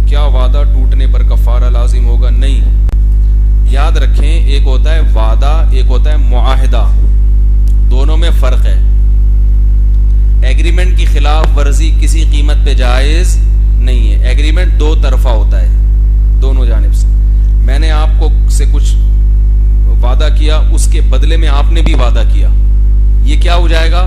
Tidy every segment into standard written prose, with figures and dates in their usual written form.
क्या वादा टूटने पर कफारा लाजिम होगा? नहीं। याद रखें, एक होता है वादा, एक होता है मुआहिदा, दोनों में फर्क है। एग्रीमेंट की खिलाफ वर्जी किसी कीमत पे जायज नहीं है। एग्रीमेंट दो तरफा होता है, दोनों जानिब से। मैंने आपको से कुछ वादा किया, उसके बदले में आपने भी वादा किया, ये क्या हो जाएगा?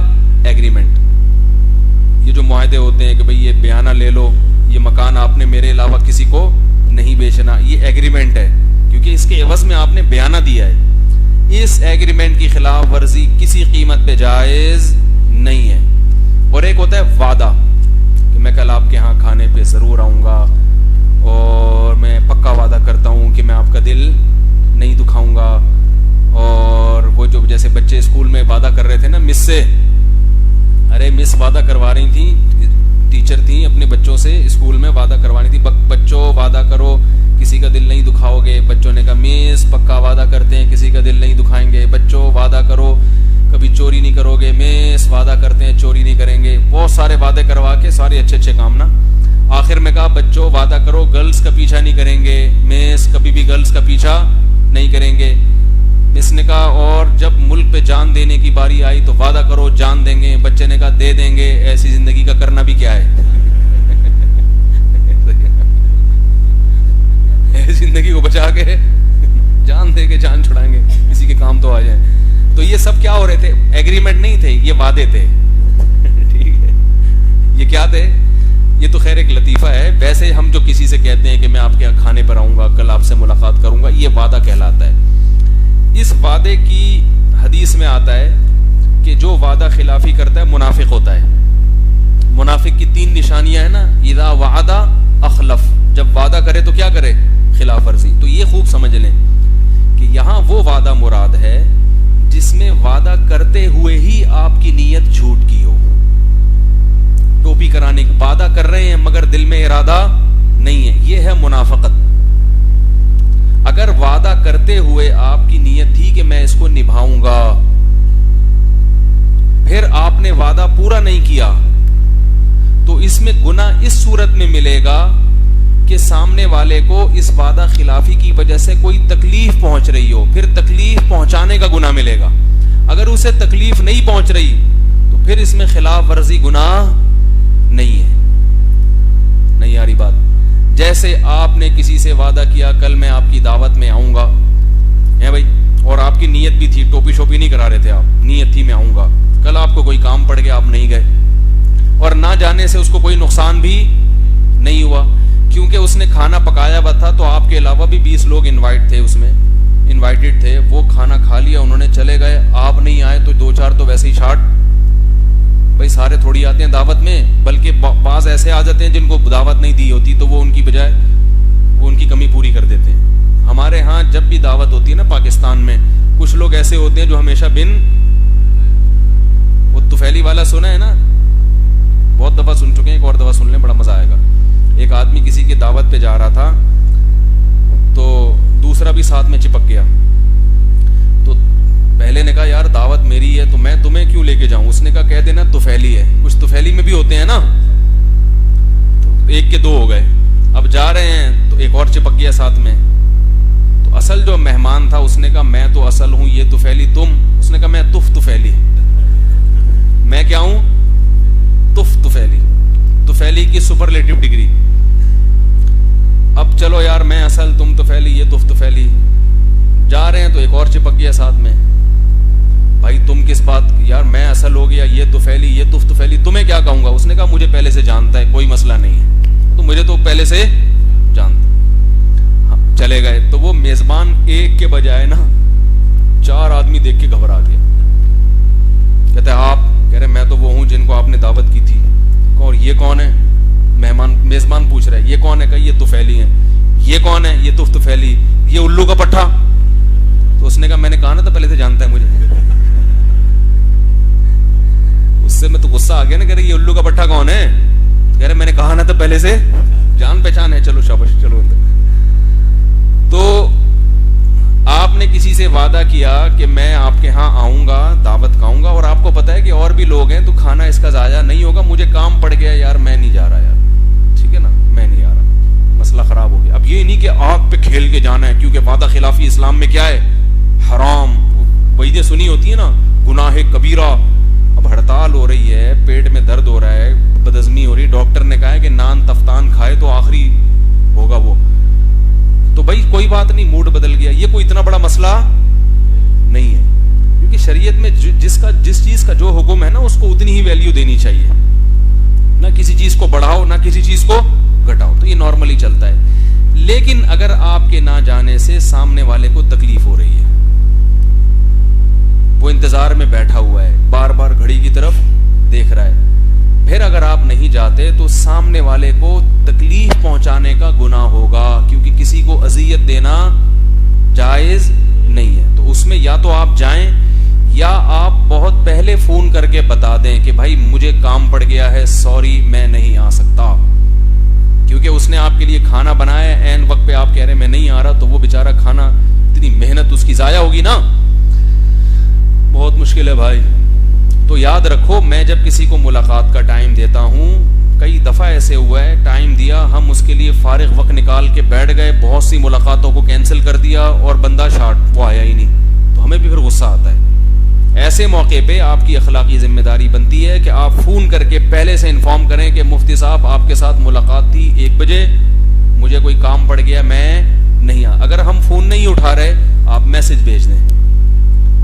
एग्रीमेंट। ये जो मुआहदे होते हैं कि भाई ये बयाना ले लो, ये मकान आपने मेरे अलावा किसी को नहीं बेचना, ये एग्रीमेंट है, क्योंकि इसके एवज में आपने बयाना दिया है। इस एग्रीमेंट की खिलाफ वर्जी किसी कीमत पे जायज नहीं है। और एक होता है वादा कि मैं कल आपके यहाँ खाने पे जरूर आऊंगा और मैं पक्का वादा करता हूं कि मैं आपका दिल नहीं दुखाऊंगा। और वो जो जैसे बच्चे स्कूल में वादा कर रहे थे ना मिस से, अरे मिस वादा करवा रही थी, टीचर थी अपने बच्चों से स्कूल में वादा करवानी थी, बच्चों वादा करो किसी का दिल नहीं दुखाओगे। बच्चों ने कहा मिस पक्का वादा करते हैं किसी का दिल नहीं दुखाएंगे। बच्चों वादा करो कभी चोरी नहीं करोगे। मिस वादा करते हैं चोरी नहीं करेंगे। बहुत सारे वादे करवा के सारे अच्छे अच्छे काम ना, आखिर में कहा बच्चों वादा करो गर्ल्स का पीछा नहीं करेंगे। मिस कभी भी गर्ल्स का पीछा नहीं करेंगे। मिस ने कहा और जब मुल्क पे जान देने की बारी आई तो वादा करो जान देंगे। बच्चे ने कहा दे देंगे, ऐसी जिंदगी का करना भी क्या है। जिंदगी को बचा के जान दे के जान छुड़ाएंगे, किसी के काम तो आ जाए। तो ये सब क्या हो रहे थे? एग्रीमेंट नहीं थे, ये वादे थे। ठीक है, ये क्या थे? ये तो खैर एक लतीफा है। वैसे हम जो किसी से कहते हैं कि मैं आपके यहाँ खाने पर आऊंगा, कल आपसे मुलाकात करूंगा, ये वादा कहलाता है। इस वादे की हदीस में आता है कि जो वादा खिलाफी करता है मुनाफिक होता है। मुनाफिक की 3 निशानियां है ना, इदा वादा अखलफ, जब वादा करे तो क्या करे? खिलाफ वर्जी। तो ये खूब समझ लें कि यहां वो वादा मुराद है जिसमें वादा करते हुए ही आपकी नीयत झूठ की हो। टोपी कराने का वादा कर रहे हैं मगर दिल में इरादा नहीं है, यह है मुनाफिकत। अगर वादा करते हुए आपकी नीयत थी कि मैं इसको निभाऊंगा, फिर आपने वादा पूरा नहीं किया, तो इसमें गुनाह इस सूरत में मिलेगा कि सामने वाले को इस वादा खिलाफी की वजह से कोई तकलीफ पहुंच रही हो, फिर तकलीफ पहुंचाने का गुनाह मिलेगा। अगर उसे तकलीफ नहीं पहुंच रही तो फिर इसमें खिलाफ वर्जी गुनाह नहीं है। नहीं आ रही बात? जैसे आपने किसी से वादा किया कल मैं आपकी दावत में आऊंगा, है भाई, और आपकी नीयत भी थी, टोपी शोपी नहीं करा रहे थे आप, नीयत थी मैं आऊंगा। कल आपको कोई काम पड़ गया, आप नहीं गए, और ना जाने से उसको कोई नुकसान भी नहीं हुआ, क्योंकि उसने खाना पकाया हुआ था तो आपके अलावा भी 20 लोग इनवाइट थे, उसमें इनवाइटेड थे। वो खाना खा लिया, उन्होंने चले गए, आप नहीं आए तो 2-4 तो वैसे ही शार्ट। भाई सारे थोड़ी आते हैं दावत में, बल्कि बाज ऐसे आ जाते हैं जिनको दावत नहीं दी होती, तो वो उनकी बजाय वो उनकी कमी पूरी कर देते हैं। हमारे यहाँ जब भी दावत होती है ना पाकिस्तान में, कुछ लोग ऐसे होते हैं जो हमेशा बिन, वो तुफैली वाला सुना है ना, बहुत दफा सुन चुके हैं, एक और दफा सुन लें, बड़ा मजा आएगा। एक आदमी किसी की दावत पे जा रहा था तो दूसरा भी साथ में चिपक गया। तो पहले ने कहा यार दावत मेरी है तो मैं तुम्हें क्यों लेके जाऊं? उसने कहा कह देना तुफैली है, कुछ तुफैली में भी होते हैं ना। तो 1 के 2 हो गए। अब जा रहे हैं तो एक और चिपक गया साथ में। तो असल जो मेहमान था उसने कहा मैं तो असल हूं, ये तुफैली तुम। उसने कहा मैं तुफैली, मैं क्या हूं? तुफैली, तुफैली की सुपरलेटिव डिग्री। अब चलो यार मैं असल तुम तुफैली, ये तुफैली। जा रहे हैं तो एक और चिपक गया साथ में। भाई तुम किस बात? यार मैं असल हो गया, ये तुफैली, ये तुफैली, तुम्हें क्या कहूंगा? उसने कहा मुझे पहले से जानता है, कोई मसला नहीं है, तो मुझे तो पहले से जानता। हाँ, चले गए तो वो मेजबान एक के बजाय ना 4 आदमी देख के घबरा गया। कहते आप? कह रहे मैं तो वो हूं जिनको आपने दावत की थी। और ये कौन है? मेजबान पूछ रहा है ये कौन है? कहा ये तुफैली है। ये कौन है? ये तुफैली। ये उल्लू का पट्टा। तो उसने कहा मैंने कहा ना था पहले से जानता है मुझे। उससे मैं तो गुस्सा आ गया ना, कह रहे ये उल्लू का पट्टा कौन है? कह रहे मैंने कहा ना था पहले से जान पहचान है। चलो शाबाश, चलो अंदर। तो आपने किसी से वादा किया कि मैं आपके यहाँ आऊंगा, दावत खाऊंगा, और आपको पता है कि और भी लोग हैं तो खाना इसका जाया नहीं होगा, मुझे काम पड़ गया यार, मैं नहीं जा रहा यार, ठीक है ना, मैं नहीं आ रहा, मसला कि आग पे खेल के जाना है, क्योंकि वादा खिलाफी इस्लाम में क्या है, हराम। वही सुनी होती है ना, गुनाह कबीरा। अब हड़ताल हो रही है, पेट में दर्द हो रहा है, बदहजमी हो रही, डॉक्टर ने कहा है कि नान तफ्तान खाए तो आखिरी होगा वो, तो भाई कोई बात नहीं, मूड बदल गया, ये कोई इतना बड़ा मसला नहीं है। क्योंकि शरीयत में जिस चीज का जो हुक्म है ना, उसको उतनी ही वैल्यू देनी चाहिए, ना किसी चीज को बढ़ाओ ना किसी चीज को घटाओ, तो ये नॉर्मली चलता है। लेकिन अगर आपके ना जाने से सामने वाले को तकलीफ हो रही है, वो इंतजार में बैठा हुआ है, बार बार घड़ी की तरफ देख रहा है, फिर अगर आप नहीं जाते तो सामने वाले को तकलीफ पहुंचाने का गुनाह होगा, क्योंकि किसी को अजियत देना जायज नहीं है। तो उसमें या तो आप जाएं, या आप बहुत पहले फोन करके बता दें कि भाई मुझे काम पड़ गया है, सॉरी मैं नहीं आ सकता, क्योंकि उसने आपके लिए खाना बनाया है, ऐन वक्त पे आप कह रहे हैं मैं नहीं आ रहा, तो वो बेचारा खाना, इतनी मेहनत उसकी जाया होगी ना, बहुत मुश्किल है भाई। तो याद रखो, मैं जब किसी को मुलाकात का टाइम देता हूं, कई दफा ऐसे हुआ है, टाइम दिया, हम उसके लिए फारिग वक्त निकाल के बैठ गए, बहुत सी मुलाकातों को कैंसिल कर दिया और बंदा शार्ट वो आया ही नहीं, तो हमें भी फिर गुस्सा आता है। ऐसे मौके पे आपकी अखलाकी जिम्मेदारी बनती है कि आप फोन करके पहले से इन्फॉर्म करें कि मुफ्ती साहब आपके साथ मुलाकात थी 1 बजे, मुझे कोई काम पड़ गया, मैं नहीं आ। अगर हम फोन नहीं उठा रहे, आप मैसेज भेज दें,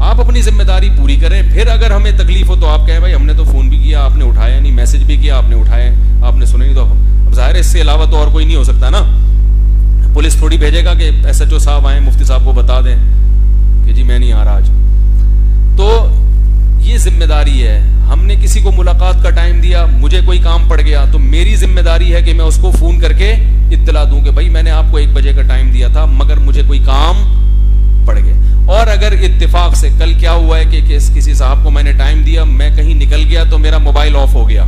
आप अपनी जिम्मेदारी पूरी करें। फिर अगर हमें तकलीफ हो तो आप कहें भाई हमने तो फोन भी किया, आपने उठाया नहीं, मैसेज भी किया, आपने उठाया, आपने सुना नहीं, तो अब जाहिर है इससे अलावा तो और कोई नहीं हो सकता ना। पुलिस थोड़ी भेजेगा कि SHO साहब आए, मुफ्ती साहब को बता दें कि जी मैं नहीं आ रहा आज। तो ये जिम्मेदारी है, हमने किसी को मुलाकात का टाइम दिया, मुझे कोई काम पड़ गया, तो मेरी जिम्मेदारी है कि मैं उसको फोन करके इत्तला दूं कि भाई मैंने आपको 1 बजे का टाइम दिया था, मगर मुझे कोई काम पड़ गया। और अगर इत्तेफाक से कल क्या हुआ है कि किसी साहब को मैंने टाइम दिया, मैं कहीं निकल गया तो मेरा मोबाइल ऑफ हो गया,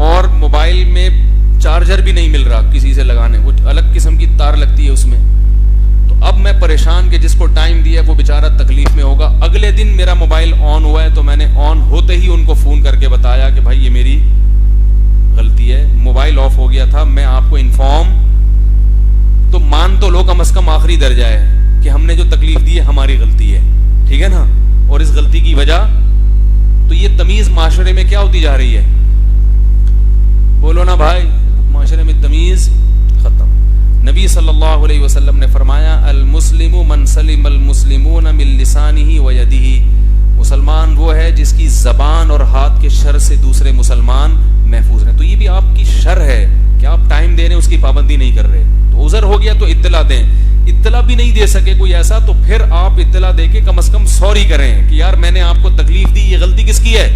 और मोबाइल में चार्जर भी नहीं मिल रहा किसी से लगाने, वो अलग किस्म की तार लगती है उसमें, तो अब मैं परेशान कि जिसको टाइम दिया वो बेचारा तकलीफ में होगा। अगले दिन मेरा मोबाइल ऑन हुआ है, तो मैंने ऑन होते ही उनको फोन करके बताया कि भाई ये मेरी गलती है, मोबाइल ऑफ हो गया था, मैं आपको इन्फॉर्म, तो मान तो लो कम से कम आखिरी दर्जा है कि हमने जो तकलीफ दी है हमारी गलती है, ठीक है ना। और इस गलती की वजह, तो ये तमीज माशरे में क्या होती जा रही है, बोलो ना भाई, माशरे में तमीज खत्म। नबी सल्लल्लाहु अलैहि वसल्लम ने फरमाया, अल मुस्लिमु मन सलिमल मुस्लिमून मिन लिसानिही व यदिही, मुसलमान वो है जिसकी जबान और हाथ के शर से दूसरे मुसलमान महफूज रहे। तो ये भी आपकी शर है कि आप टाइम दे रहे, उसकी पाबंदी नहीं कर रहे, तो उज़र हो गया तो इत्तला दें। इत्तला भी नहीं दे सके कोई ऐसा, तो फिर आप इत्तला देके कम से कम सॉरी करें कि यार मैंने आपको तकलीफ दी, ये गलती किसकी है,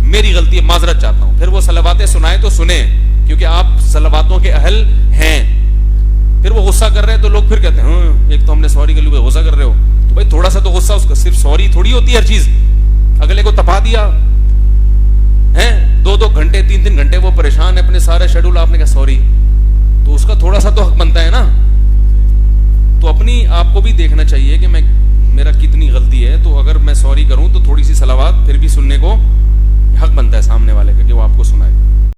मेरी गलती है, माजरत चाहता हूं। फिर वो सलावातें सुनाए तो सुने, क्योंकि आप सलावातों के अहल हैं। फिर वो गुस्सा कर रहे हैं तो लोग फिर कहते हैं एक तो हमने सॉरी कर ली, गुस्सा कर रहे हो, तो भाई थोड़ा सा तो गुस्सा, उसका सिर्फ सॉरी थोड़ी होती है हर चीज। अगले को तपा दिया है, 2-2 घंटे 3-3 घंटे वो परेशान है, अपने सारे शेड्यूल, आपने कहा सॉरी, तो उसका थोड़ा सा तो हक बनता है ना। तो अपनी आपको भी देखना चाहिए कि मेरा कितनी गलती है, तो अगर मैं सॉरी करूं तो थोड़ी सी सलावात फिर भी सुनने को हक बनता है सामने वाले का कि वो आपको सुनाए।